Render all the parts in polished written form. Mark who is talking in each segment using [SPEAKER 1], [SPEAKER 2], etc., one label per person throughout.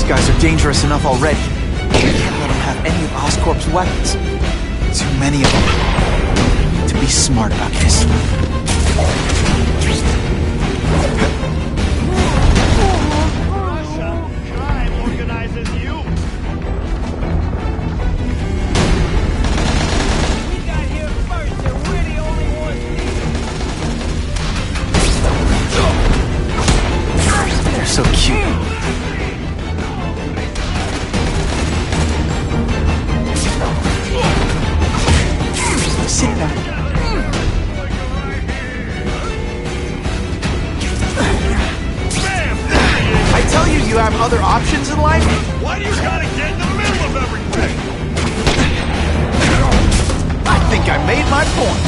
[SPEAKER 1] guys are dangerous enough already. I can't let them have any of Oscorp's weapons. Too many of them. I need to be smart about this.
[SPEAKER 2] Russia, crime organizes you. We got here first, and we're the only ones leaving.
[SPEAKER 1] They're so cute. Sit back. I tell you, you have other options in life?
[SPEAKER 2] Why do you gotta get in the middle of everything?
[SPEAKER 1] I think I made my point.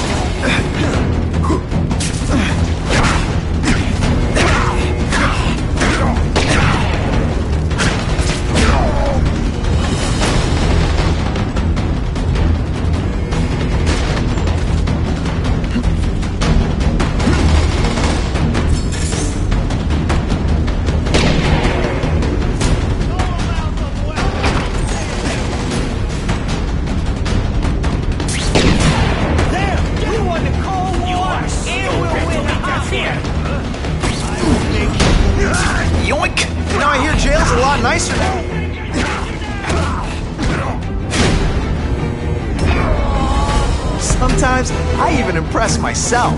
[SPEAKER 1] Yoink! Now I hear jail's a lot nicer now. Sometimes I even impress myself.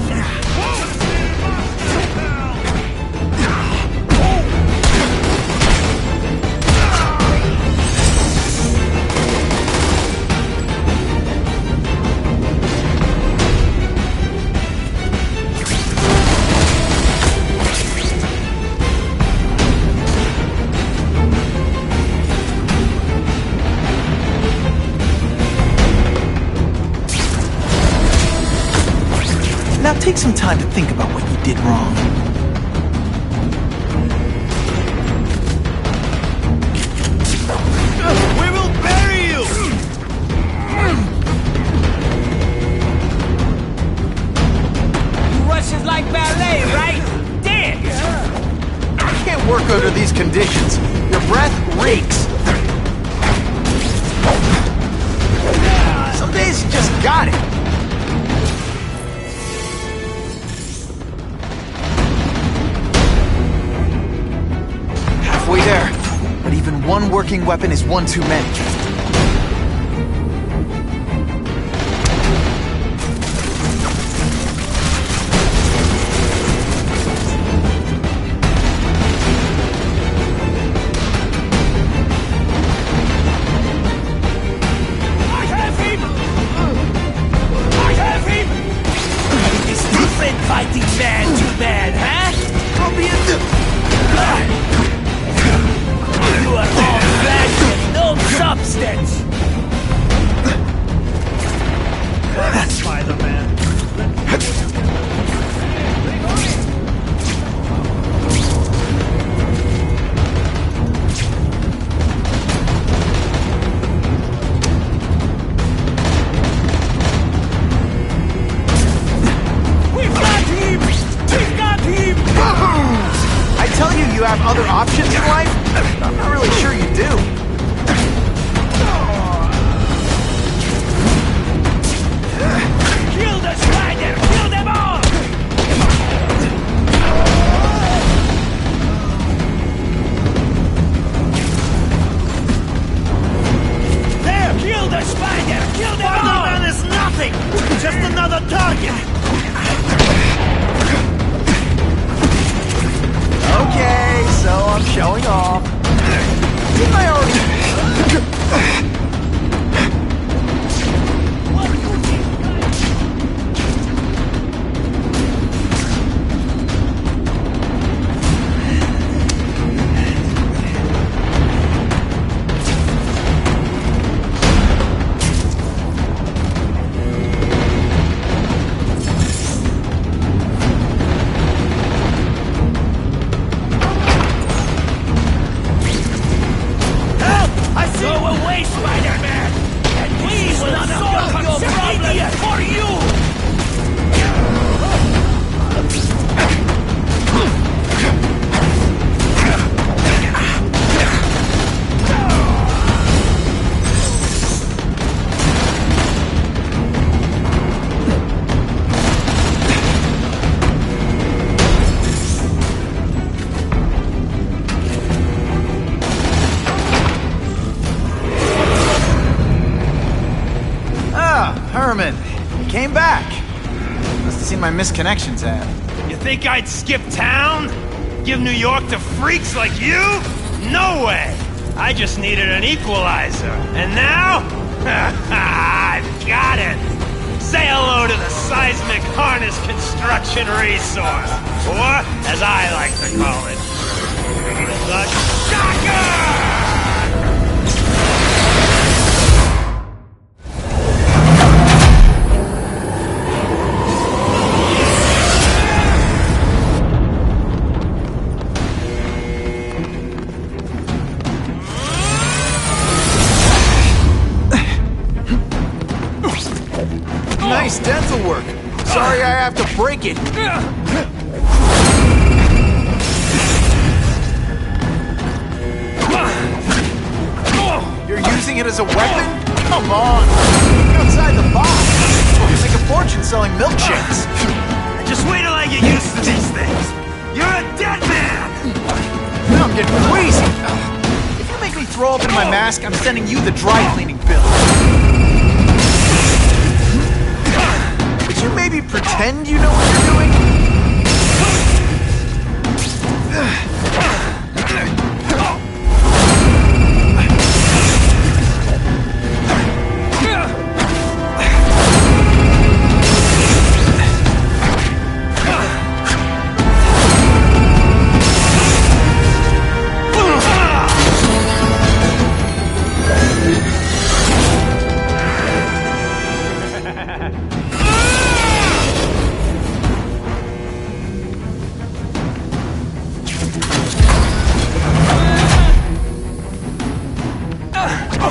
[SPEAKER 1] Now take some time to think about what you did wrong.
[SPEAKER 2] We will bury you! Russians like ballet, right? Dance!
[SPEAKER 1] I can't work under these conditions. Your breath reeks. Some days you just got it. Halfway there. But even one working weapon is one too many.
[SPEAKER 2] I have him! I have him! Is different fighting man to man, huh?
[SPEAKER 1] I'll be
[SPEAKER 2] You are all flesh and no substance! That's Spider-Man. We've got him! We've got him!
[SPEAKER 1] I tell you, you have other options in life? I'm not really sure you do.
[SPEAKER 2] Kill the spider! Kill them all! There! Kill the spider! Kill them all! Spider-Man is nothing! Just another target!
[SPEAKER 1] Okay, so I'm showing off. Didn't I already...
[SPEAKER 2] Go away, spider!
[SPEAKER 1] Herman! You came back! Must have seen my misconnections ad.
[SPEAKER 2] You think I'd skip town? Give New York to freaks like you? No way! I just needed an equalizer. And now? I've got it! Say hello to the seismic harness construction resource. Or, as I like to call it, the shocker!
[SPEAKER 1] Nice dental work. Sorry I have to break it. You're using it as a weapon? Come on. Outside the box. You make a fortune selling milkshakes.
[SPEAKER 2] Just wait till I get used to these things. You're a dead man!
[SPEAKER 1] Now I'm getting queasy. If you make me throw up in my mask, I'm sending you the dry cleaning bill. Could you maybe pretend you know what you're doing?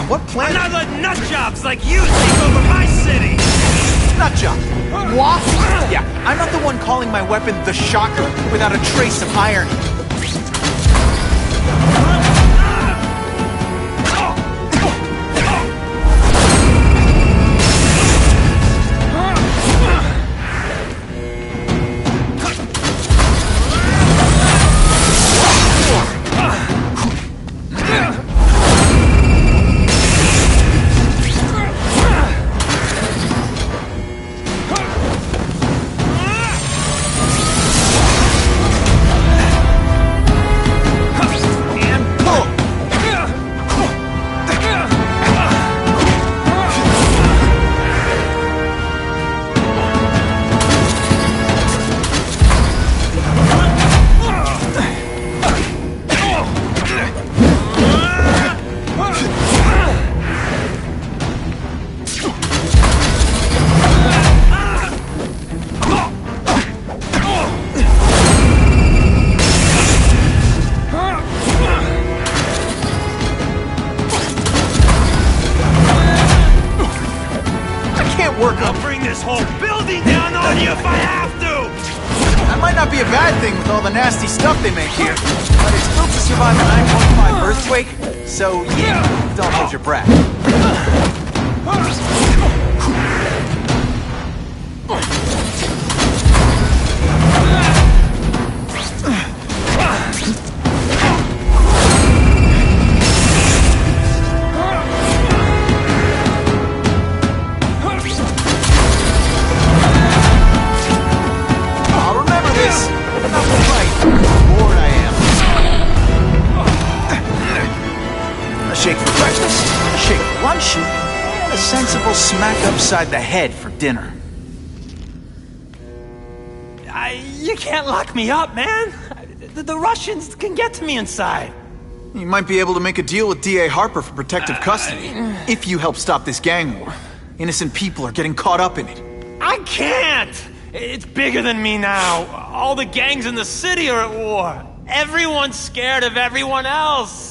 [SPEAKER 1] What planet?
[SPEAKER 2] I'm not letting nutjobs like you take over my city!
[SPEAKER 1] Nutjob. What? Yeah, I'm not the one calling my weapon the Shocker without a trace of irony.
[SPEAKER 2] I'll bring this whole building down on you if I have to!
[SPEAKER 1] That might not be a bad thing with all the nasty stuff they make here, but it's built to survive a 9.5 earthquake, so yeah, don't hold your breath. Shake for breakfast, shake for lunch, and a sensible smack upside the head for dinner.
[SPEAKER 2] You can't lock me up, man. The Russians can get to me inside.
[SPEAKER 1] You might be able to make a deal with D.A. Harper for protective custody, if you help stop this gang war. Innocent people are getting caught up in it.
[SPEAKER 2] I can't! It's bigger than me now. All the gangs in the city are at war. Everyone's scared of everyone else.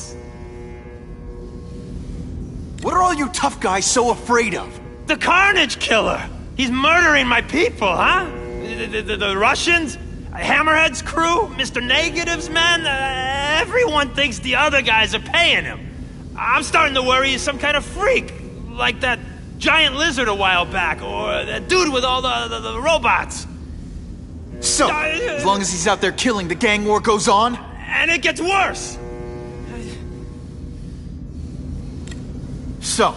[SPEAKER 1] What are all you tough guys so afraid of?
[SPEAKER 2] The Carnage Killer! He's murdering my people, huh? The Russians? Hammerhead's crew? Mr. Negative's men? Everyone thinks the other guys are paying him. I'm starting to worry he's some kind of freak. Like that giant lizard a while back, or that dude with all the robots.
[SPEAKER 1] So, as long as he's out there killing, the gang war goes on?
[SPEAKER 2] And it gets worse!
[SPEAKER 1] So,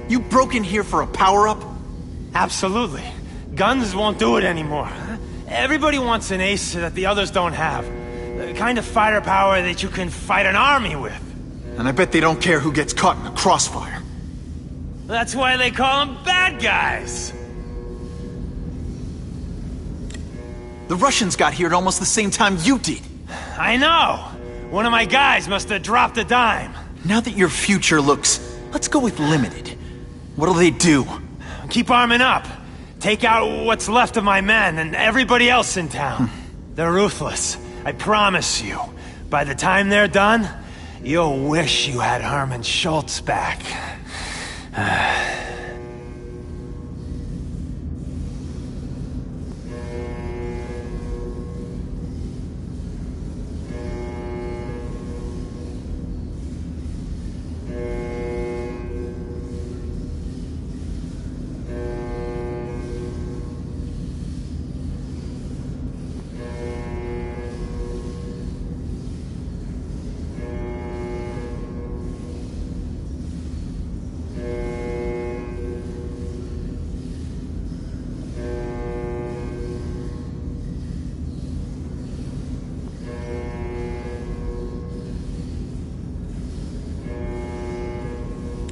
[SPEAKER 1] you broke in here for a power-up?
[SPEAKER 2] Absolutely. Guns won't do it anymore. Everybody wants an ace that the others don't have. The kind of fighter power that you can fight an army with.
[SPEAKER 1] And I bet they don't care who gets caught in a crossfire.
[SPEAKER 2] That's why they call them bad guys.
[SPEAKER 1] The Russians got here at almost the same time you did.
[SPEAKER 2] I know. One of my guys must have dropped a dime.
[SPEAKER 1] Now that your future looks, let's go with limited. What'll they do?
[SPEAKER 2] Keep arming up. Take out what's left of my men and everybody else in town. They're ruthless. I promise you. By the time they're done, you'll wish you had Herman Schultz back.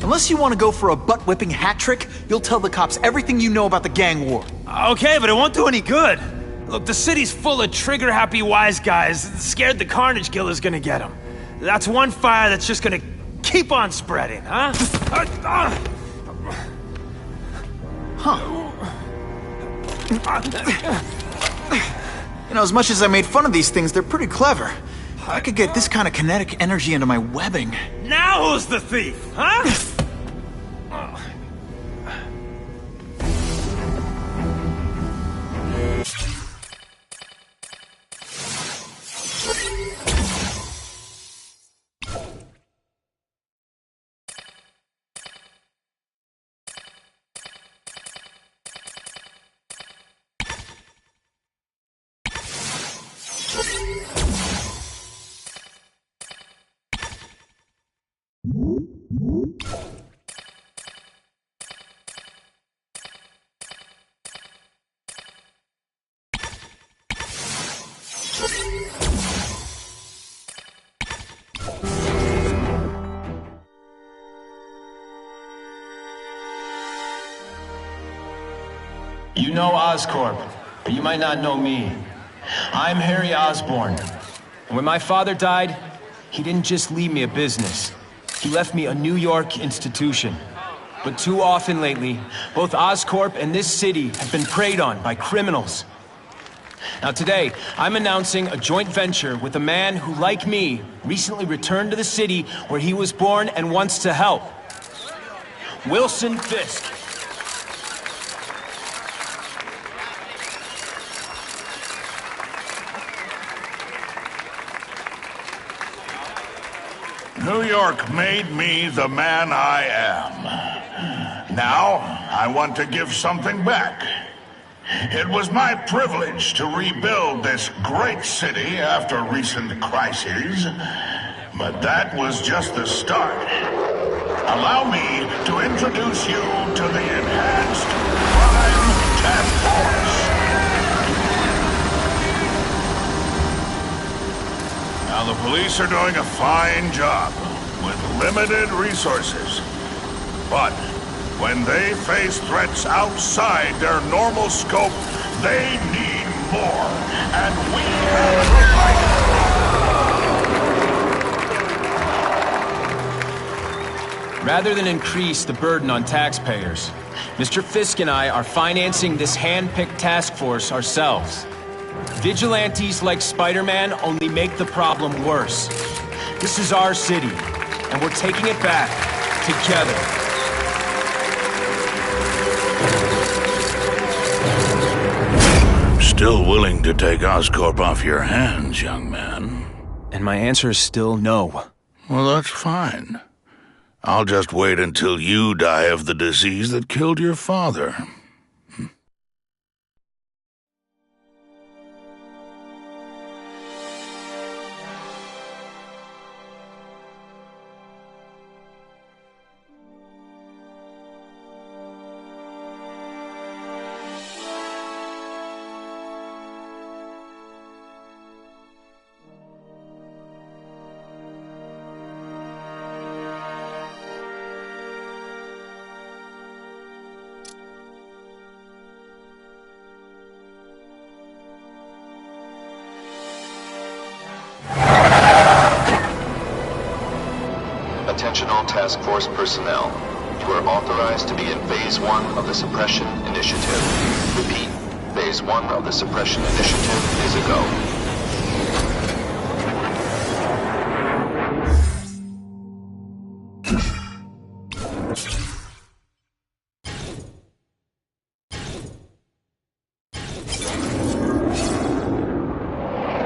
[SPEAKER 1] Unless you want to go for a butt-whipping hat trick, you'll tell the cops everything you know about the gang war.
[SPEAKER 2] Okay, but it won't do any good. Look, the city's full of trigger-happy wise guys, scared the Carnage Killer's gonna get them. That's one fire that's just gonna keep on spreading, huh?
[SPEAKER 1] You know, as much as I made fun of these things, they're pretty clever. I could get this kind of kinetic energy into my webbing.
[SPEAKER 2] Now who's the thief, huh?
[SPEAKER 3] You know Oscorp, but you might not know me. I'm Harry Osborn. And when my father died, he didn't just leave me a business. He left me a New York institution. But too often lately, both Oscorp and this city have been preyed on by criminals. Now today, I'm announcing a joint venture with a man who, like me, recently returned to the city where he was born and wants to help. Wilson Fisk.
[SPEAKER 4] New York made me the man I am. Now, I want to give something back. It was my privilege to rebuild this great city after recent crises, but that was just the start. Allow me to introduce you to the Enhanced Crime Task Force. Now, the police are doing a fine job with limited resources. But when they face threats outside their normal scope, they need more. And we can provide it.
[SPEAKER 3] Rather than increase the burden on taxpayers, Mr. Fisk and I are financing this hand-picked task force ourselves. Vigilantes like Spider-Man only make the problem worse. This is our city, and we're taking it back together.
[SPEAKER 4] Still willing to take Oscorp off your hands, young man?
[SPEAKER 3] And my answer is still no.
[SPEAKER 4] Well, that's fine. I'll just wait until you die of the disease that killed your father.
[SPEAKER 5] Attention all task force personnel. You are authorized to begin Phase 1 of the Suppression Initiative. Repeat, Phase 1 of the Suppression Initiative is a go.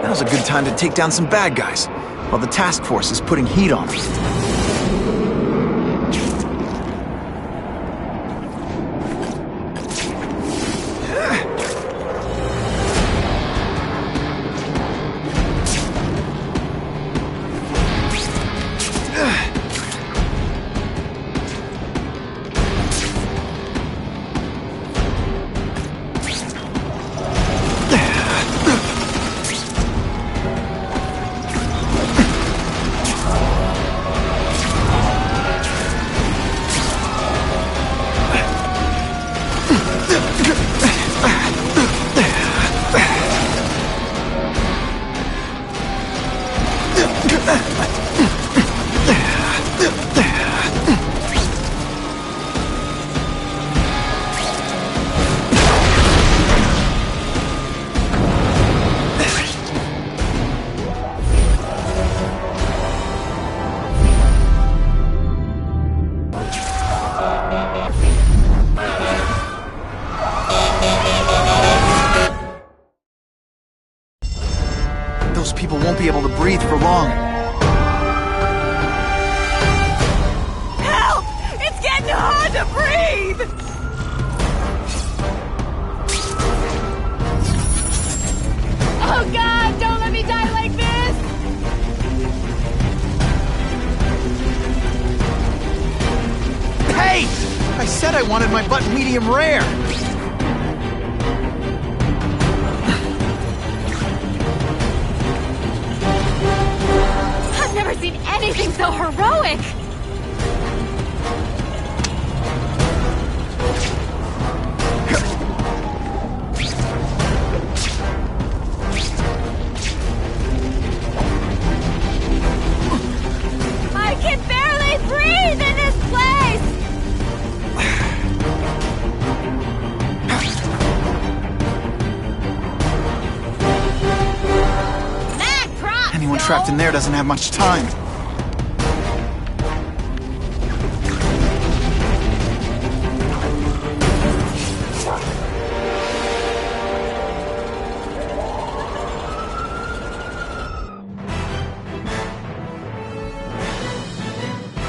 [SPEAKER 1] Now's a good time to take down some bad guys, while the task force is putting heat on them. Those people won't be able to breathe for long.
[SPEAKER 6] Help! It's getting hard to breathe! Oh God, don't let me die like this!
[SPEAKER 1] Hey! I said I wanted my butt medium rare!
[SPEAKER 6] I've never seen anything so heroic! I can barely breathe in this place! Mad props,
[SPEAKER 1] Anyone trapped in there doesn't have much time.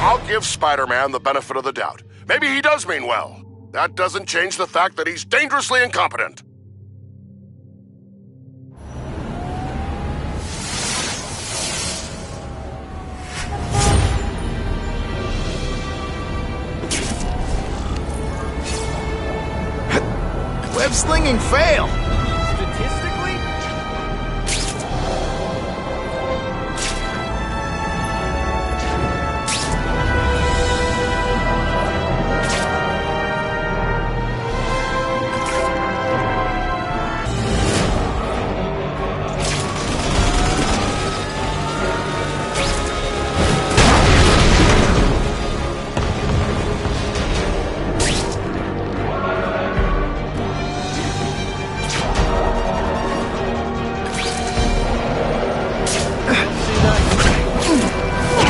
[SPEAKER 7] I'll give Spider-Man the benefit of the doubt. Maybe he does mean well. That doesn't change the fact that he's dangerously incompetent.
[SPEAKER 1] Web slinging fail!
[SPEAKER 2] Statistically?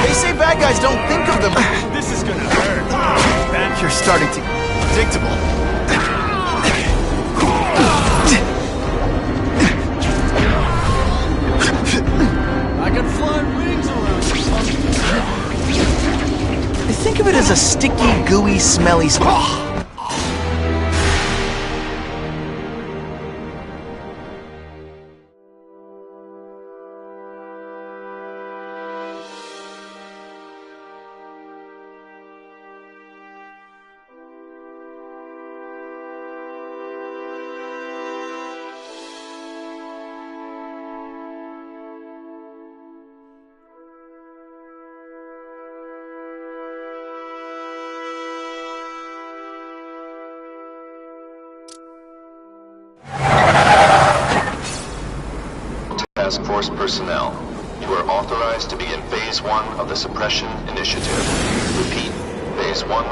[SPEAKER 1] They say bad guys don't think of them.
[SPEAKER 2] This is gonna hurt.
[SPEAKER 1] You're starting to get predictable.
[SPEAKER 2] I got flying wings around you.
[SPEAKER 1] Think of it as a sticky, gooey, smelly spot.
[SPEAKER 5] Task force personnel. You are authorized to begin Phase 1 of the Suppression Initiative. Repeat, Phase 1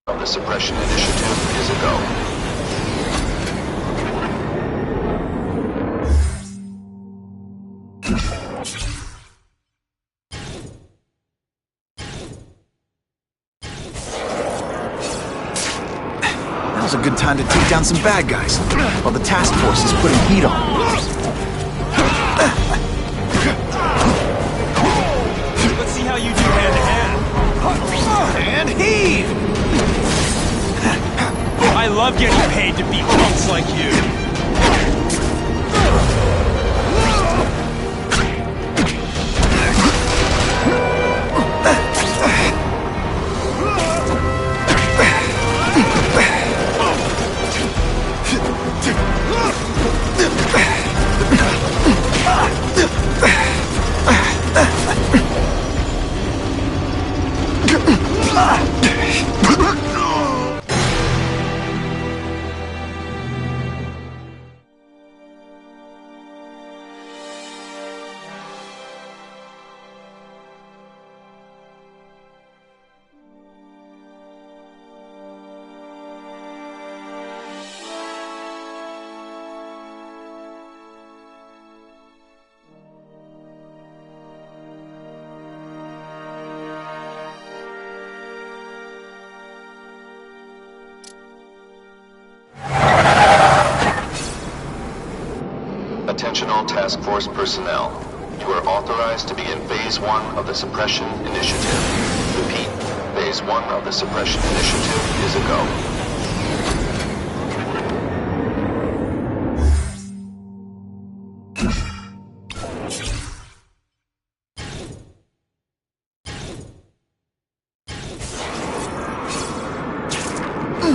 [SPEAKER 5] of the Suppression Initiative is a go.
[SPEAKER 1] Now's a good time to take down some bad guys, while the task force is putting heat on.
[SPEAKER 2] Let's see how you do hand-to-hand. And heave! I love getting paid to beat punks like you.
[SPEAKER 5] Attention all task force personnel. You are authorized to begin Phase 1 of the Suppression Initiative. Repeat, Phase 1 of the Suppression Initiative is a go.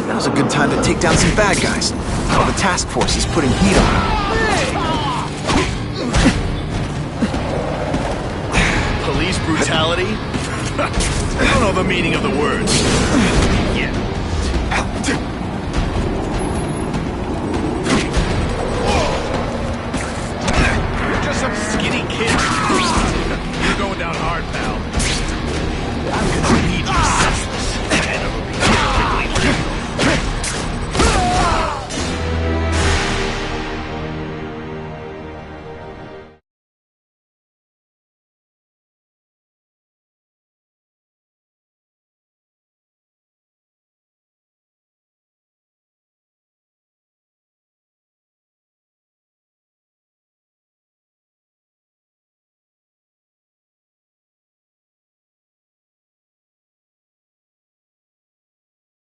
[SPEAKER 1] Now's a good time to take down some bad guys, while the task force is putting heat on.
[SPEAKER 8] Police brutality? I don't know the meaning of the words. Yeah. You're just some skinny kid. You're going down hard, pal.